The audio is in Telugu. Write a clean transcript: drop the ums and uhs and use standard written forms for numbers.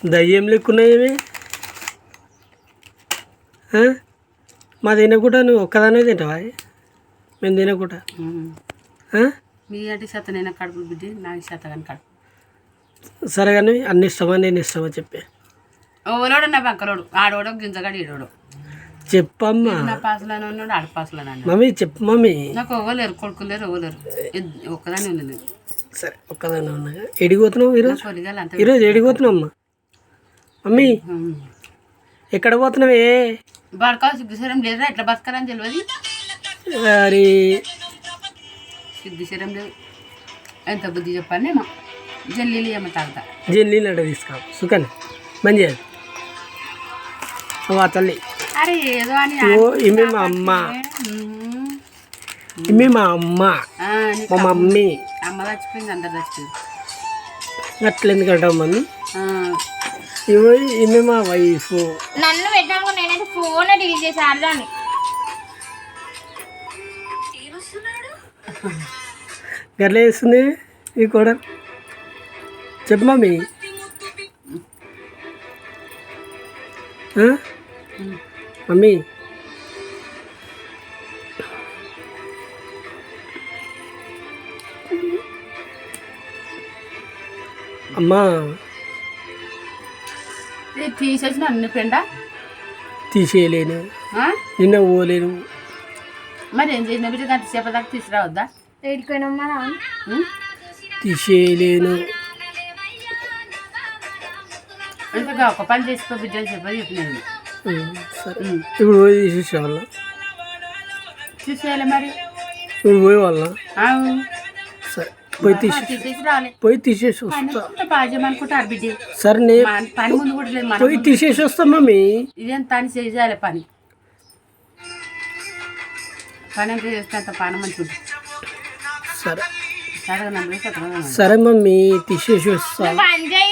దయ్యం లెక్కున్నాయేమి మా తినకుండా నువ్వు ఒక్కదానే తింటావా మేము తినకుండా మీ అంటే శాతనైనా కడుపులు బిడ్డి నాకు శాత కానీ కడుపు సరే కానీ అన్ని ఇష్టమా నేను ఇష్టమా చెప్పే ఓలోడు నా పక్కలోడు ఆడోడు గింజగాడు ఈడోడు చెప్పమ్మా నా పాసులోనే ఉన్నాడు ఆడ పాసులోనే మమ్మీ చెప్పు మమ్మీ నాకు ఇవ్వలేరు కొడుకులు లేరు ఇవ్వలేరు ఒక్కదాన్ని ఉంది నేను సరే ఒక్కదాన్ని ఉన్నాగా ఎడిగిపోతున్నావు ఈరోజు కొలిగాలి అంత ఈరోజు ఎడిగిపోతున్నావు అమ్మా మమ్మీ ఎక్కడ పోతున్నావే బడకావు సిగ్గుశరం లేదా ఎట్లా బతకాలని తెలియదు మరి సిగ్గుశరం లేదు ఎంత బుద్ధి చెప్పానేమో జల్లీలు ఏమో తాగుతా జల్లీలు అడ్డ తీసుకో సుఖాన్ని మంచి వా తల్లి అరే ఏదో అని ఓ ఇమ్మి మా అమ్మ ఇమ్మి మా అమ్మ మా మమ్మీ అమ్మ చచ్చిపోయింది అందరు చచ్చిపోయింది అట్లా ఎందుకంటావు మమ్మీ ఇవి ఇమ్మి మా వైఫ్ నన్ను పెట్టాము నేనైతే ఫోన్ డిలీట్ చేసి ఆడదాన్ని గట్లా వేస్తుంది ఈ కూడా చెప్పు మమ్మీ మమ్మీ అమ్మా తీసేసిన అన్ని పెండ తీసేయలేను నిన్న పోలేను మరి ఏం చేసిన బిడ్డ గంట సేప దాకా తీసుకురావద్దా ఏడుకోనమ్మా తీసేయలేను ఇంకా ఒక పని చేసుకో బిడ్డ చెప్పని చెప్పినాను సరే ఇప్పుడు పోయి తీసేసేవాళ్ళ చూసేయాలి మరి ఇప్పుడు పోయే వాళ్ళ అవును సరే పోయి తీసేసి రాలే పోయి తీసేసి వస్తా బాధ్యం అనుకుంటారు బిడ్డ సరే నేను పని ముందు కూడా లేదు పోయి తీసేసి వస్తా మమ్మీ ఇదేం పని చేయాలి పని పని ఎంత చేస్తే అంత పని మంచిగా ఉంటుంది సరే సరే నమ్మలేదు సరే మమ్మీ తీసేసి వస్తా